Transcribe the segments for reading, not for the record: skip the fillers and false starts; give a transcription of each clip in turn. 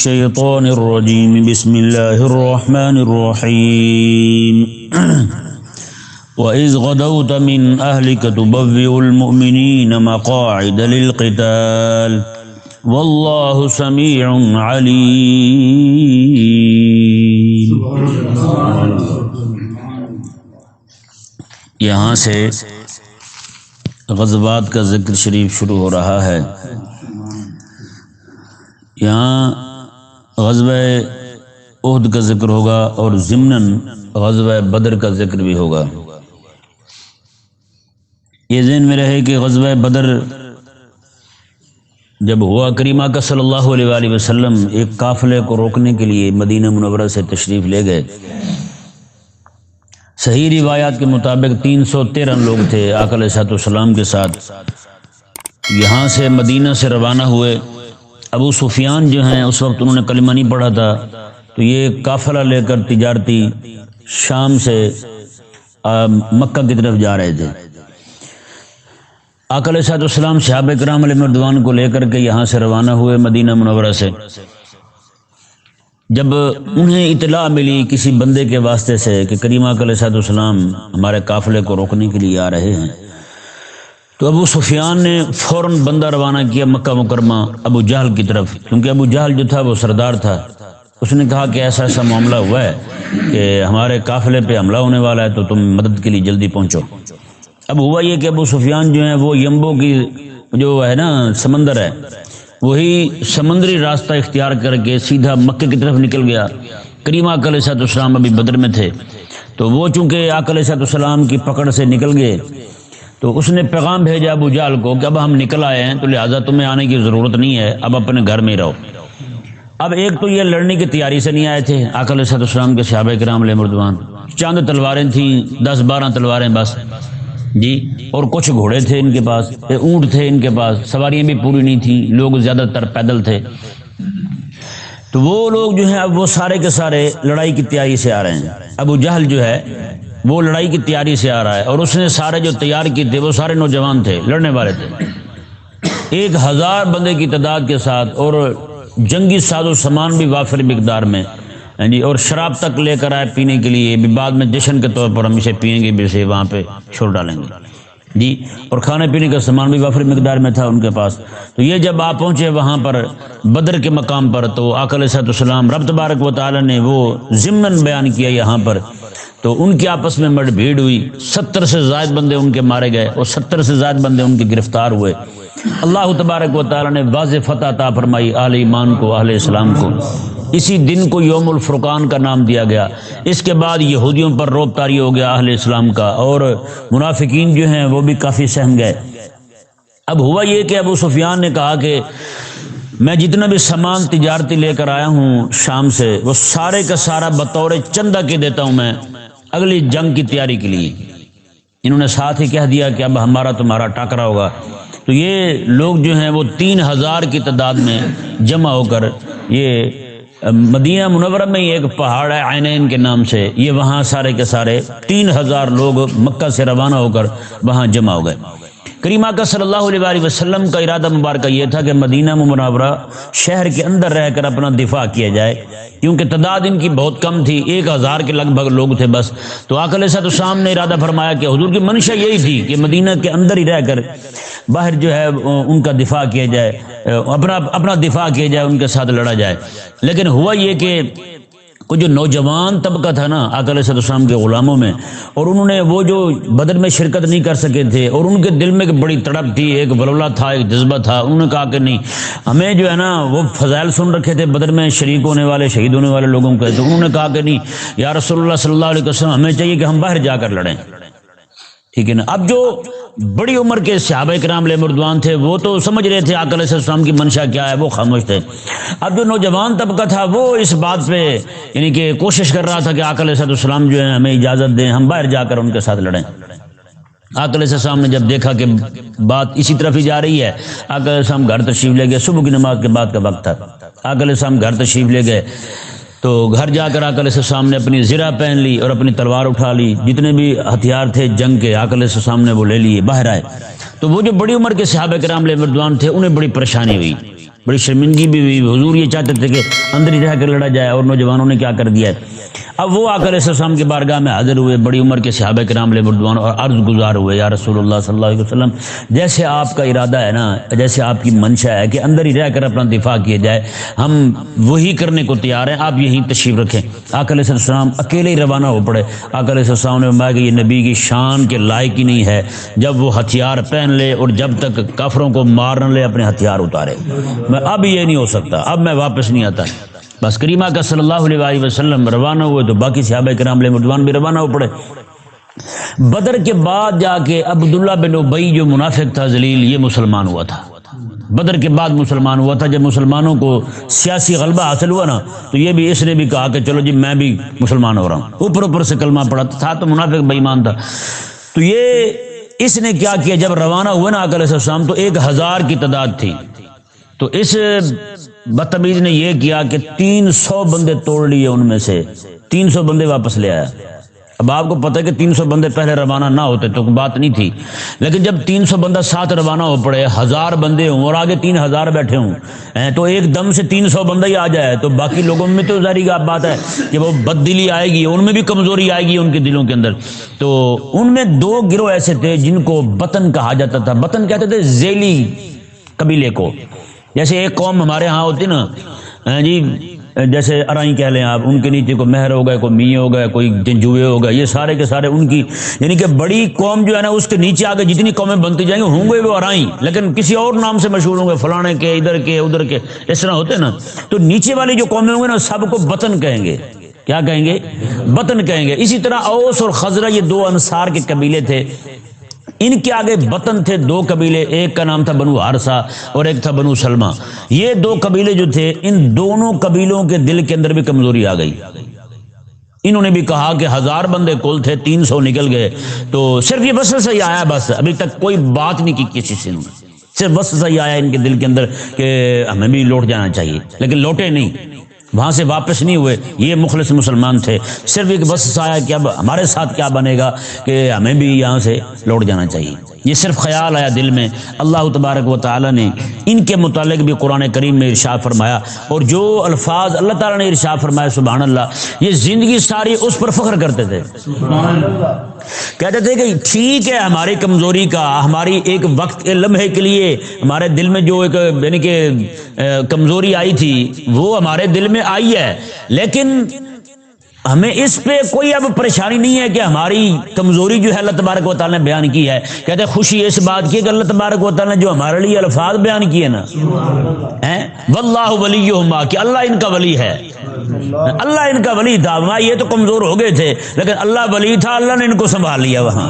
الشيطان الرجيم بسم الله الرحمن الرحيم وإذ غدوت من أهلك تبوئ المؤمنين مقاعد للقتال والله سميع عليم۔ یہاں سے غزوات کا ذکر شریف شروع ہو رہا ہے۔ یہاں غزوہ احد کا ذکر ہوگا اور ضمناً غزوہ بدر کا ذکر بھی ہوگا۔ یہ ذہن میں رہے کہ غزوہ بدر جب ہوا، کریمہ کا صلی اللہ علیہ وآلہ وسلم ایک قافلے کو روکنے کے لیے مدینہ منورہ سے تشریف لے گئے۔ صحیح روایات کے مطابق 313 لوگ تھے آقا علیہ السلام کے ساتھ۔ یہاں سے مدینہ سے روانہ ہوئے۔ ابو سفیان جو ہیں اس وقت انہوں نے کلمہ نہیں پڑھا تھا، تو یہ قافلہ لے کر تجارتی شام سے مکہ کی طرف جا رہے تھے۔ آقا علیہ السلام صحابہ کرام علیہ رضوان کو لے کر کے یہاں سے روانہ ہوئے مدینہ منورہ سے۔ جب انہیں اطلاع ملی کسی بندے کے واسطے سے کہ کریمہ علیہ السلام ہمارے قافلے کو روکنے کے لیے آ رہے ہیں، تو ابو سفیان نے فوراً بندہ روانہ کیا مکہ مکرمہ ابو جہل کی طرف، کیونکہ ابو جہل جو تھا وہ سردار تھا۔ اس نے کہا کہ ایسا ایسا معاملہ ہوا ہے کہ ہمارے قافلے پہ حملہ ہونے والا ہے، تو تم مدد کے لیے جلدی پہنچو۔ اب ہوا یہ کہ ابو سفیان جو ہیں وہ یمبو کی جو ہے نا سمندر ہے، وہی سمندری راستہ اختیار کر کے سیدھا مکہ کی طرف نکل گیا۔ کریمہ علیہ السلام ابھی بدر میں تھے، تو وہ چونکہ آقا علیہ السلام کی پکڑ سے نکل گئے، تو اس نے پیغام بھیجا ابو جہل کو کہ اب ہم نکل آئے ہیں، تو لہٰذا تمہیں آنے کی ضرورت نہیں ہے، اب اپنے گھر میں ہی رہو۔ اب ایک تو یہ لڑنے کی تیاری سے نہیں آئے تھے آقا علیہ السلام کے صحابہ کرام علیہ رضوان، چند تلواریں تھیں، 10-12 تلواریں بس جی، اور کچھ گھوڑے تھے ان کے پاس، اونٹ تھے ان کے پاس، سواریاں بھی پوری نہیں تھیں، لوگ زیادہ تر پیدل تھے۔ تو وہ لوگ جو ہیں اب وہ سارے کے سارے لڑائی کی تیاری سے آ رہے ہیں۔ ابو جہل جو ہے وہ لڑائی کی تیاری سے آ رہا ہے، اور اس نے سارے جو تیار کی تھے وہ سارے نوجوان تھے، لڑنے والے تھے، 1000 بندے کی تعداد کے ساتھ، اور جنگی ساز و سامان بھی وافر مقدار میں جی، اور شراب تک لے کر آئے پینے کے لیے، بھی بعد میں جشن کے طور پر ہم اسے پئیں گے، بھی اسے وہاں پہ چھوڑ ڈالیں گے جی، اور کھانے پینے کا سامان بھی وافر مقدار میں تھا ان کے پاس۔ تو یہ جب آپ پہنچے وہاں پر بدر کے مقام پر، تو آقا علیہ السلام رب تبارک و تعالی نے وہ ضمن بیان کیا یہاں پر، تو ان کی آپس میں مڈ بھیڑ ہوئی، 70 سے زائد بندے ان کے مارے گئے، اور 70 سے زائد بندے ان کے گرفتار ہوئے۔ اللہ تبارک و تعالی نے واضح فتح عطا فرمائی اہل ایمان کو، اہل اسلام کو۔ اسی دن کو یوم الفرقان کا نام دیا گیا۔ اس کے بعد یہودیوں پر رعب طاری ہو گیا اہل اسلام کا، اور منافقین جو ہیں وہ بھی کافی سہم گئے۔ اب ہوا یہ کہ ابو سفیان نے کہا کہ میں جتنا بھی سامان تجارتی لے کر آیا ہوں شام سے، وہ سارے کا سارا بطور چندہ کے دیتا ہوں میں اگلی جنگ کی تیاری کے لیے۔ انہوں نے ساتھ ہی کہہ دیا کہ اب ہمارا تمہارا ٹاکرا ہوگا۔ تو یہ لوگ جو ہیں وہ 3000 کی تعداد میں جمع ہو کر، یہ مدینہ منورہ میں ایک پہاڑ ہے عینین کے نام سے، یہ وہاں سارے کے سارے 3000 لوگ مکہ سے روانہ ہو کر وہاں جمع ہو گئے۔ کریمہ کا صلی اللہ علیہ وآلہ وسلم کا ارادہ مبارکہ یہ تھا کہ مدینہ منورہ شہر کے اندر رہ کر اپنا دفاع کیا جائے، کیونکہ تعداد ان کی بہت کم تھی، 1000 کے لگ بھگ لوگ تھے بس۔ تو آقا علیہ السلام نے ارادہ فرمایا کہ حضور کی منشا یہی تھی کہ مدینہ کے اندر ہی رہ کر باہر جو ہے ان کا دفاع کیا جائے، اپنا دفاع کیا جائے، ان کے ساتھ لڑا جائے۔ لیکن ہوا یہ کہ جو نوجوان طبقہ تھا نا آقا علیہ السلام کے غلاموں میں، اور انہوں نے وہ جو بدر میں شرکت نہیں کر سکے تھے، اور ان کے دل میں ایک بڑی تڑپ تھی، ایک ولولہ تھا، ایک جذبہ تھا، انہوں نے کہا کہ نہیں، ہمیں جو ہے نا وہ فضائل سن رکھے تھے بدر میں شریک ہونے والے، شہید ہونے والے لوگوں کے، تو انہوں نے کہا کہ نہیں یا رسول اللہ صلی اللہ علیہ وسلم، ہمیں چاہیے کہ ہم باہر جا کر لڑیں، ٹھیک ہے نا۔ اب جو بڑی عمر کے صحابہ کرام علیہ رضوان تھے وہ تو سمجھ رہے تھے آقا علیہ السلام کی منشا کیا ہے، وہ خاموش تھے۔ اب جو نوجوان طبقہ تھا وہ اس بات پہ یعنی کہ کوشش کر رہا تھا کہ آقا علیہ السلام جو ہے ہمیں اجازت دیں، ہم باہر جا کر ان کے ساتھ لڑیں۔ آقا علیہ السلام نے جب دیکھا کہ بات اسی طرف ہی جا رہی ہے، آقا علیہ السلام گھر تشریف لے گئے، صبح کی نماز کے بعد کا وقت تھا، آقا علیہ السلام گھر تشریف لے گئے۔ تو گھر جا کر آقا علیہ السلام نے اپنی زرہ پہن لی اور اپنی تلوار اٹھا لی، جتنے بھی ہتھیار تھے جنگ کے آقا علیہ السلام نے وہ لے لیے، باہر آئے۔ تو وہ جو بڑی عمر کے صحابہ کرام علیہ رضوان تھے انہیں بڑی پریشانی ہوئی، بڑی شرمندگی بھی ہوئی. حضور یہ چاہتے تھے کہ اندر ہی رہ کر لڑا جائے، اور نوجوانوں نے کیا کر دیا ہے. اب وہ آقا علیہ السلام کی بارگاہ میں حاضر ہوئے، بڑی عمر کے صحابہ کرام علیہ رضوان، اور عرض گزار ہوئے، یا رسول اللہ صلی اللہ علیہ وسلم، جیسے آپ کا ارادہ ہے نا، جیسے آپ کی منشا ہے کہ اندر ہی رہ کر اپنا دفاع کیا جائے، ہم وہی کرنے کو تیار ہیں، آپ یہیں تشریف رکھیں. آقا علیہ السلام اکیلے ہی روانہ ہو پڑے. آقا علیہ السلام نے فرمایا کہ یہ نبی کی شان کے لائق ہی نہیں ہے جب وہ ہتھیار پہن لے اور جب تک کافروں کو مار نہ لے اپنے ہتھیار اتارے. اب یہ نہیں ہو سکتا، اب میں واپس نہیں آتا. بس کریمہ کا صلی اللہ علیہ وسلم روانہ ہوئے تو باقی صحابہ کرام علیہ رضوان بھی روانہ ہو پڑے. بدر کے بعد جا کے عبداللہ بن ابی جو منافق تھا ذلیل، یہ مسلمان ہوا تھا. بدر کے بعد مسلمان ہوا تھا. جب مسلمانوں کو سیاسی غلبہ حاصل ہوا نا تو یہ بھی، اس نے بھی کہا کہ چلو جی میں بھی مسلمان ہو رہا ہوں. اوپر سے کلمہ پڑھا تھا تو منافق بے ایمان تھا. تو یہ اس نے کیا کیا، جب روانہ ہوئے نا آقا علیہ السلام تو 1000 کی تعداد تھی. تو اس بدتمیز نے یہ کیا کہ 300 بندے توڑ لیے، ان میں سے 300 بندے واپس لے آیا. اب آپ کو پتہ ہے کہ 300 بندے پہلے روانہ نہ ہوتے تو بات نہیں تھی، لیکن جب 300 بندہ ساتھ روانہ ہو پڑے، 1000 بندے ہوں اور آگے 3000 بیٹھے ہوں، تو ایک دم سے 300 بندہ ہی آ جائے تو باقی لوگوں میں تو ظاہری بات ہے کہ وہ بددلی آئے گی، ان میں بھی کمزوری آئے گی ان کے دلوں کے اندر. تو ان میں 2 گروہ ایسے تھے جن کو بطن کہا جاتا تھا. بطن کہتے تھے ذیلی قبیلے کو. جیسے ایک قوم ہمارے ہاں ہوتی نا جی، جیسے ارائیں کہہ لیں آپ، ان کے نیچے کوئی مہر ہو گئے، کوئی میاں ہو گئے، کوئی جنجوئے ہو گئے، یہ سارے کے سارے ان کی، یعنی کہ بڑی قوم جو ہے نا اس کے نیچے آگے جتنی قومیں بنتی جائیں گے ہوں گے وہ ارائیں، لیکن کسی اور نام سے مشہور ہوں گے، فلانے کے، ادھر کے، ادھر کے، اس طرح ہوتے نا. تو نیچے والی جو قومیں ہوں گے نا سب کو بطن کہیں گے. کیا کہیں گے؟ بطن کہیں گے. اسی طرح اوس اور خزرج یہ 2 انصار کے قبیلے تھے، ان کے آگے بطن تھے 2 قبیلے، ایک کا نام تھا بنو حارثہ اور ایک تھا بنو سلمہ. یہ 2 قبیلے جو تھے، ان دونوں قبیلوں کے دل کے اندر بھی کمزوری آ گئی. انہوں نے بھی کہا کہ 1000 بندے کل تھے، 300 نکل گئے. تو صرف یہ وسوسہ ہی آیا، بس ابھی تک کوئی بات نہیں کی کسی سے، صرف وسوسہ ہی آیا ان کے دل کے اندر کہ ہمیں بھی لوٹ جانا چاہیے، لیکن لوٹے نہیں، وہاں سے واپس نہیں ہوئے. یہ مخلص مسلمان تھے. صرف ایک بس آیا کہ اب ہمارے ساتھ کیا بنے گا کہ ہمیں بھی یہاں سے لوٹ جانا چاہیے. یہ صرف خیال آیا دل میں. اللہ تبارک و تعالی نے ان کے متعلق بھی قرآن کریم میں ارشاد فرمایا، اور جو الفاظ اللہ تعالیٰ نے ارشاد فرمایا سبحان اللہ، یہ زندگی ساری اس پر فخر کرتے تھے. کہتے تھے کہ ٹھیک ہے ہماری کمزوری کا، ہماری ایک وقت کے لمحے کے لیے ہمارے دل میں جو ایک یعنی کہ کمزوری آئی تھی وہ ہمارے دل میں آئی ہے، لیکن ہمیں اس پہ کوئی اب پریشانی نہیں ہے کہ ہماری کمزوری جو ہے اللہ تبارک و تعالیٰ نے بیان کی ہے. کہتے ہیں خوشی اس بات کی کہ اللہ تبارک و تعالیٰ نے جو ہمارے لیے الفاظ بیان کیے نا، واللہ ولیہما، کہ اللہ ان کا ولی ہے. اللہ ان کا ولی تھا. وہاں یہ تو کمزور ہو گئے تھے لیکن اللہ ولی تھا، اللہ نے ان کو سنبھال لیا. وہاں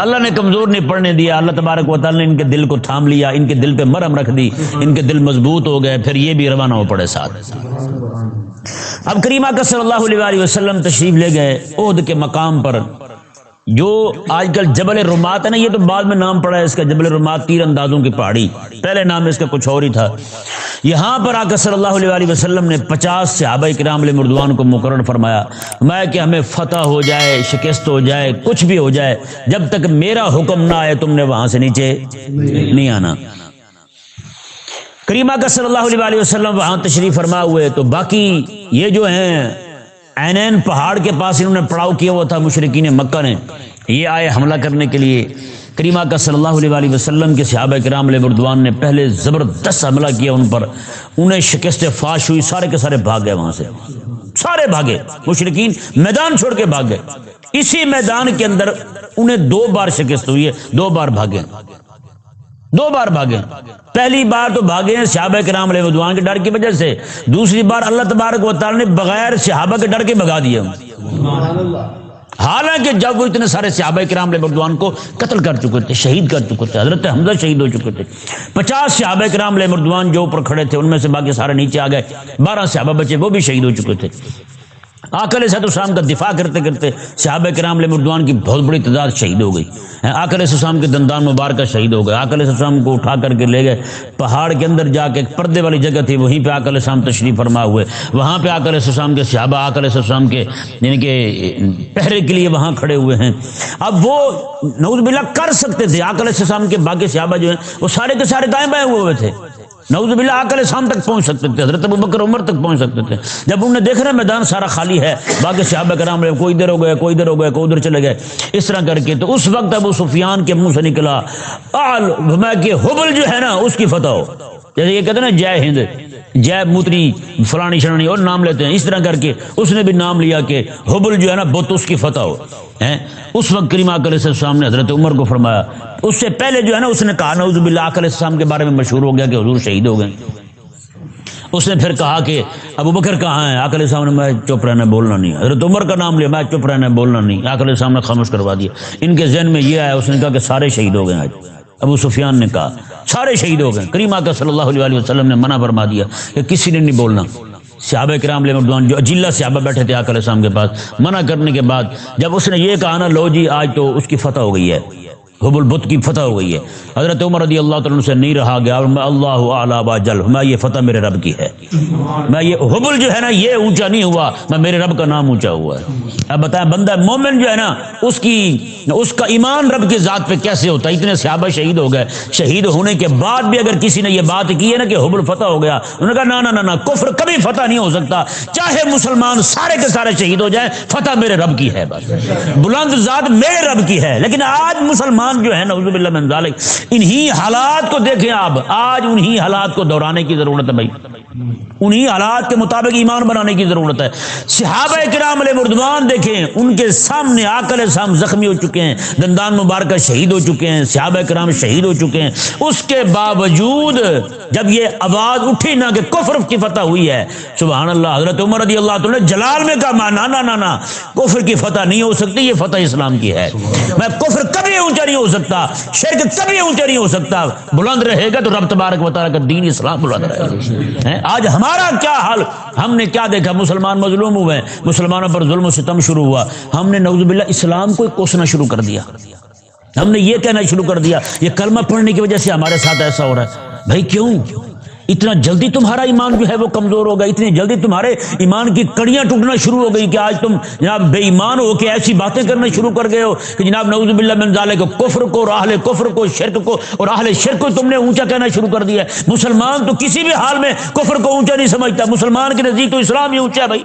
اللہ نے کمزور نہیں پڑنے دیا. اللہ تبارک و تعالیٰ نے ان کے دل کو تھام لیا، ان کے دل پہ مرہم رکھ دی، ان کے دل مضبوط ہو گئے. پھر یہ بھی روانہ ہو پڑے ساتھ. اب کریمہ کا صلی اللہ علیہ وسلم تشریف لے گئے احد کے مقام پر، جو آج کل جبل رمات ہے نا، یہ تو بعد میں نام پڑا ہے اس کا، جبل رمات تیر اندازوں کی پہاڑی، پہلے نام اس کا کچھ اور ہی تھا. یہاں پر آقا صلی اللہ علیہ وسلم نے 50 صحابہ کرام علیہ رضوان کو مقرر فرمایا کہ ہمیں فتح ہو جائے، شکست ہو جائے، کچھ بھی ہو جائے، جب تک میرا حکم نہ آئے تم نے وہاں سے نیچے نہیں آنا. کریمہ کا صلی اللہ علیہ وسلم وہاں تشریف فرما ہوئے تو باقی یہ جو ہیں عینین پہاڑ کے پاس انہوں نے پڑاؤ کیا ہوا تھا مشرکین مکہ نے، یہ آئے حملہ کرنے کے لیے. کریمہ کا صلی اللہ علیہ وسلم کے صحابہ کرام علیہ رضوان نے پہلے زبردست حملہ کیا ان پر، انہیں شکست فاش ہوئی، سارے کے سارے بھاگ گئے وہاں سے، سارے بھاگے، مشرکین میدان چھوڑ کے بھاگ گئے. اسی میدان کے اندر انہیں 2 بار شکست ہوئی ہے، 2 بار بھاگے، 2 بار بھاگے. پہلی بار تو بھاگے ہیں صحابہ کرام علیہ رضوان کے ڈر کی وجہ سے، دوسری بار اللہ تبارک و تعالی نے بغیر صحابہ کے ڈر کے بھگا دیا. حالانکہ جب وہ اتنے سارے صحابہ کرام علیہ رضوان کو قتل کر چکے تھے، شہید کر چکے تھے، حضرت حمزہ شہید ہو چکے تھے. 50 صحابہ کرام علیہ رضوان جو اوپر کھڑے تھے ان میں سے باقی سارے نیچے آ گئے، 12 صحابہ بچے وہ بھی شہید ہو چکے تھے. آقا علیہ السلام کا دفاع کرتے کرتے صحابہ کرام علیہ رضوان کی بہت بڑی تعداد شہید ہو گئی. آقا علیہ السلام کے دندان مبارکہ شہید ہو گئے. آقا علیہ السلام کو اٹھا کر کے لے گئے پہاڑ کے اندر جا کے، ایک پردے والی جگہ تھی، وہیں پہ آقا علیہ السلام تشریف فرما ہوئے. وہاں پہ آقا علیہ السلام کے صحابہ آقا علیہ السلام کے یعنی کہ پہرے کے لیے وہاں کھڑے ہوئے ہیں. اب وہ نعوذ باللہ کر سکتے تھے، آقا علیہ السلام کے باقی صحابہ جو ہیں وہ سارے کے سارے دائیں بائیں ہوئے تھے، نعوذ باللہ آقا علیہ السلام تک پہنچ سکتے تھے، حضرت ابوبکر عمر تک پہنچ سکتے تھے. جب انہوں نے دیکھا نا میدان سارا خالی ہے، باقی صحابہ کرام کوئی ادھر ہو گئے، کوئی ادھر ہو گئے، کوئی ادھر چلے گئے، اس طرح کر کے، تو اس وقت ابو سفیان کے منہ سے نکلا کہ حبل جو ہے نا اس کی فتح ہو. جیسے یہ کہتے ہیں نا جے ہند، جے موتری فلانی شرانی اور نام لیتے ہیں، اس طرح کر کے اس نے بھی نام لیا کہ حبل جو ہے نا بت اس کی فتح ہو. اس وقت کریم آقا علیہ السلام نے حضرت عمر کو فرمایا. اس سے پہلے جو ہے نا اس نے کہا نعوذ باللہ آقا علیہ السلام کے بارے میں مشہور ہو گیا کہ حضور شہید ہو گئے. اس نے پھر کہا کہ ابو بکر کہاں ہے؟ آقا علیہ السلام نے میں چپ رہنا بولنا نہیں. حضرت عمر کا نام لیا، میں چپ رہنا بولنا نہیں. آقا علیہ السلام نے خاموش کروا دیا. ان کے ذہن میں یہ آیا، اس نے کہا کہ سارے شہید ہو گئے. آج ابو سفیان نے کہا سارے شہید ہو گئے. کریم آقا صلی اللہ علیہ وسلم نے منع فرما دیا کہ کسی نے نہیں بولنا. صحابہ کرام علیہ رضوان جو اجلہ صحابہ بیٹھے تھے آقا علیہ السلام کے پاس، منع کرنے کے بعد جب اس نے یہ کہا نا لو جی آج تو اس کی فتح ہو گئی ہے، حبل بت کی فتح ہو گئی ہے، حضرت عمر رضی اللہ تعالیٰ سے نہیں رہا گیا. اور میں اللہ اعلیٰ واجل، میں یہ فتح میرے رب کی ہے، میں یہ حبل جو ہے نا یہ اونچا نہیں ہوا، میں میرے رب کا نام اونچا ہوا ہے. اب بتائیں بندہ مومن جو ہے نا اس کا ایمان رب کی ذات پہ کیسے ہوتا ہے؟ اتنے صحابہ شہید ہو گئے، شہید ہونے کے بعد بھی اگر کسی نے یہ بات کی ہے نا کہ حبل فتح ہو گیا، انہوں نے کہا نا نا نا، کفر کبھی فتح نہیں ہو سکتا. چاہے مسلمان سارے کے سارے شہید ہو جائیں، فتح میرے رب کی ہے، بس بلند ذات میرے رب کی ہے. لیکن آج مسلمان جو ہے نعوذ باللہ من ذالک، انہی حالات کو دیکھیں آپ، آج انہی حالات کو دہرانے کی ضرورت ہے بھائی، انہی حالات کے مطابق ایمان بنانے کی ضرورت ہے. صحابہ کرام علیہ رضوان دیکھیں، ان کے سامنے آقا علیہ السلام زخمی ہو چکے ہیں، دندان مبارکہ شہید ہو چکے ہیں، صحابہ کرام شہید ہو چکے ہیں. اس کے باوجود جب یہ آواز اٹھی نا کہ کفر کی فتح ہوئی ہے، سبحان اللہ، حضرت عمر رضی اللہ تعالیٰ نے جلال میں کہا نا نا نا نا، کفر کی فتح نہیں ہو سکتی، یہ فتح اسلام کی ہے. میں کفر کبھی اونچا نہیں ہو سکتا، شرک کبھی اونچا نہیں ہو سکتا. بلند رہے گا تو رب تبارک و تعالیٰ کا دین اسلام بلند رہے گا. آج ہمارا کیا حال، ہم نے کیا دیکھا؟ مسلمان مظلوم ہوئے، مسلمانوں پر ظلم و ستم شروع ہوا، ہم نے نعوذ باللہ اسلام کو کوسنا شروع کر دیا. ہم نے یہ کہنا شروع کر دیا یہ کلمہ پڑھنے کی وجہ سے ہمارے ساتھ ایسا ہو رہا ہے. بھائی کیوں اتنا جلدی تمہارا ایمان جو ہے وہ کمزور ہو گیا؟ اتنی جلدی تمہارے ایمان کی کڑیاں ٹوٹنا شروع ہو گئی کہ آج تم جناب بے ایمان ہو کے ایسی باتیں کرنا شروع کر گئے ہو کہ جناب نعوذ باللہ من ذالک کفر کو اور اہل کفر کو، شرک کو اور اہل شرک کو تم نے اونچا کہنا شروع کر دیا ہے. مسلمان تو کسی بھی حال میں کفر کو اونچا نہیں سمجھتا، مسلمان کے نزدیک تو اسلام ہی اونچا ہے. بھائی